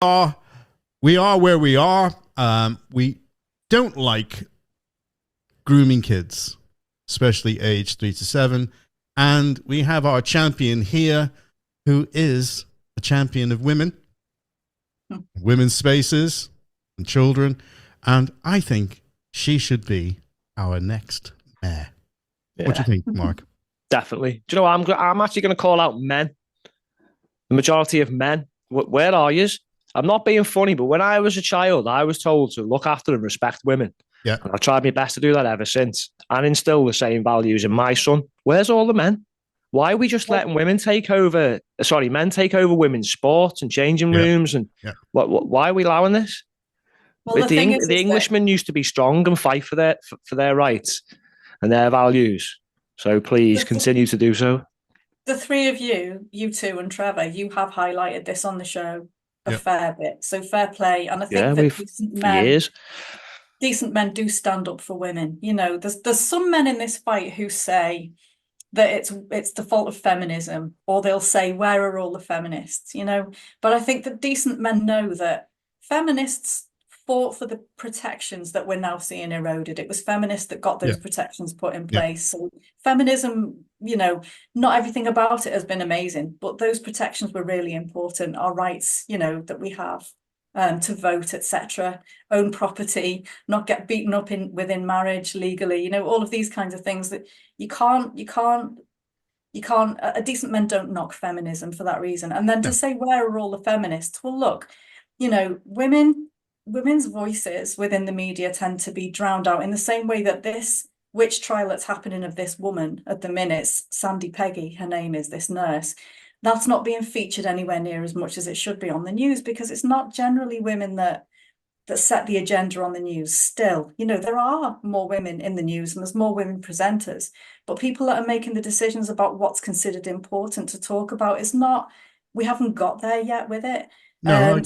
are we are where we are. We don't like grooming kids, especially age 3 to 7. And we have our champion here, who is a champion of women, women's spaces, and children. And I think she should be our next mayor. Yeah. What do you think, Mark? Definitely. Do you know what? I'm actually going to call out men. The majority of men. Where are you? I'm not being funny, but when I was a child, I was told to look after and respect women. Yeah. And I've tried my best to do that ever since and instill the same values in my son. Where's all the men? Why are we just letting men take over women's sports and changing rooms? And why are we allowing this? Well, the Englishmen used to be strong and fight for their rights and their values. So please continue to do so. The three of you two and Trevor, you have highlighted this on the show a fair bit. So fair play. And I think that decent men do stand up for women. You know, there's some men in this fight who say that it's the fault of feminism, or they'll say, where are all the feminists? You know, but I think that decent men know that feminists fought for the protections that we're now seeing eroded. It was feminists that got those protections put in place. So feminism, you know, not everything about it has been amazing, but those protections were really important. Our rights, you know, that we have to vote, etc., own property, not get beaten up within marriage legally, you know, all of these kinds of things that you can't, a decent men don't knock feminism for that reason. And then to say, where are all the feminists? Well, look, you know, women's voices within the media tend to be drowned out in the same way that this witch trial that's happening of this woman at the minute, Sandy Peggy, her name is, this nurse, that's not being featured anywhere near as much as it should be on the news, because it's not generally women that set the agenda on the news. Still, you know, there are more women in the news and there's more women presenters, but people that are making the decisions about what's considered important to talk about is not, we haven't got there yet with it. No,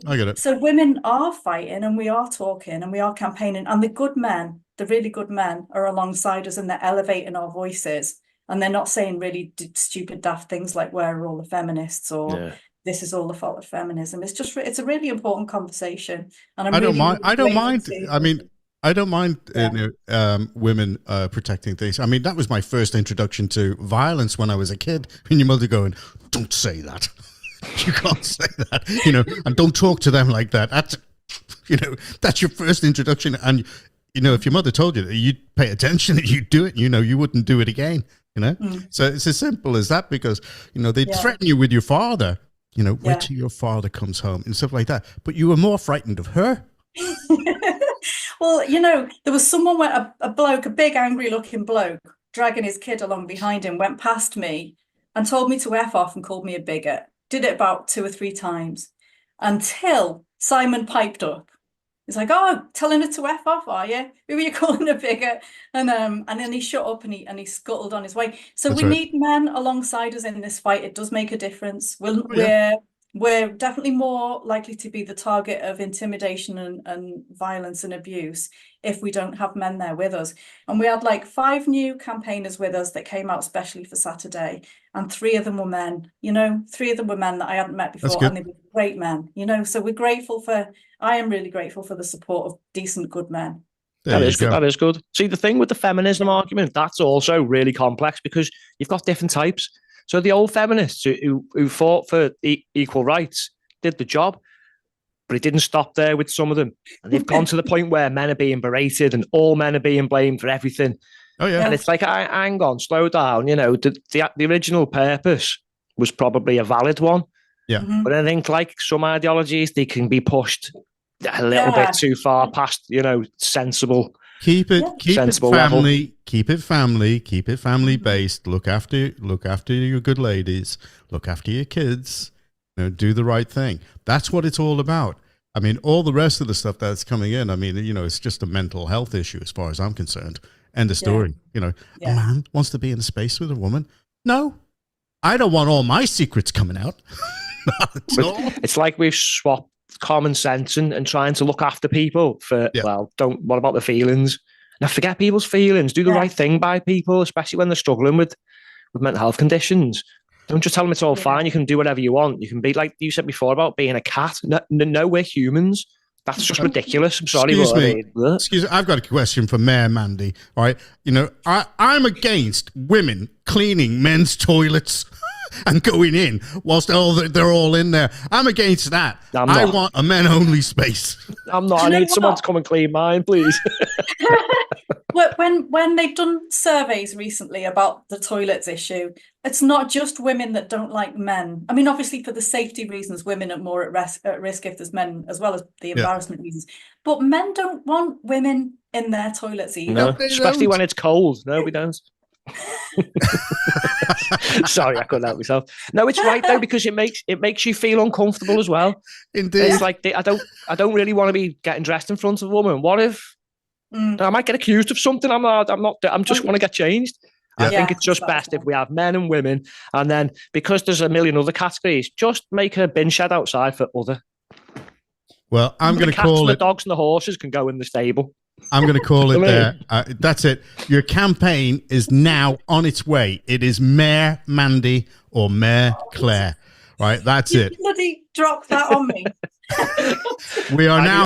I get it. So women are fighting and we are talking and we are campaigning, and the good men, the really good men, are alongside us and they're elevating our voices, and they're not saying really stupid, daft things like, where are all the feminists, or this is all the fault of feminism. It's just, it's a really important conversation. And I don't mind. I mean, I don't mind women protecting things. I mean, that was my first introduction to violence when I was a kid. And your mother going, don't say that. You can't say that, you know, and don't talk to them like that. That's, you know, that's your first introduction. And, you know, if your mother told you that, you'd pay attention, that you'd do it, you know, you wouldn't do it again, you know. So it's as simple as that, because, you know, they threaten you with your father, you know, wait till your father comes home and stuff like that. But you were more frightened of her. Well, you know, there was someone where a bloke, a big angry looking bloke, dragging his kid along behind him, went past me and told me to F off and called me a bigot. Did it about 2 or 3 times until Simon piped up. He's like, oh, telling her to F off, are you? Who are you calling a bigot? And then he shut up and he scuttled on his way. So we need men alongside us in this fight. It does make a difference. We're definitely more likely to be the target of intimidation and violence and abuse if we don't have men there with us. And we had like 5 new campaigners with us that came out specially for Saturday, and 3 of them were men, you know, 3 of them were men that I hadn't met before, and they were great men, you know. So we're grateful I am really grateful for the support of decent, good men. That is good. See, the thing with the feminism argument, that's also really complex, because you've got different types. So the old feminists who fought for equal rights did the job, but it didn't stop there with some of them. And they've gone to the point where men are being berated and all men are being blamed for everything. Oh, yeah. And it's like, hang on, slow down. You know, the original purpose was probably a valid one. Yeah. But I think like some ideologies, they can be pushed a little bit too far past, you know, sensible. Keep it family, keep it family based. Look after your good ladies, look after your kids, you know, do the right thing. That's what it's all about. I mean, all the rest of the stuff that's coming in, I mean, you know, it's just a mental health issue as far as I'm concerned. End of story. You know, a man wants to be in a space with a woman. No, I don't want all my secrets coming out. It's like we've swapped common sense and trying to look after people for, what about the feelings? Now forget people's feelings. Do the right thing by people, especially when they're struggling with mental health conditions. Don't just tell them it's all fine. You can do whatever you want. You can be like you said before about being a cat. No, we're humans. That's just ridiculous. I'm sorry. Excuse me. I've got a question for Mayor Mandy. All right. You know, I'm against women cleaning men's toilets and going in whilst they're all in there. I'm against that. I want a men-only space. I'm not. I need someone to come and clean mine, please. When they've done surveys recently about the toilets issue, it's not just women that don't like men. I mean, obviously for the safety reasons, women are more at risk if there's men, as well as the embarrassment reasons. But men don't want women in their toilets either. No, especially when it's cold. No, we don't. Sorry, I couldn't help myself. No, it's right though, because it makes you feel uncomfortable as well. Indeed. It's like I don't really want to be getting dressed in front of a woman. What if I might get accused of something? I'm just want to get changed. I think it's just best if we have men and women, and then because there's a million other categories, just make a bin shed outside for other. Well, I'm going to call it. The dogs and the horses can go in the stable. I'm going to call it there. That's it. Your campaign is now on its way. It is Mayor Mandy or Mayor Claire. Right, that's it. Bloody drop that on me. We are now.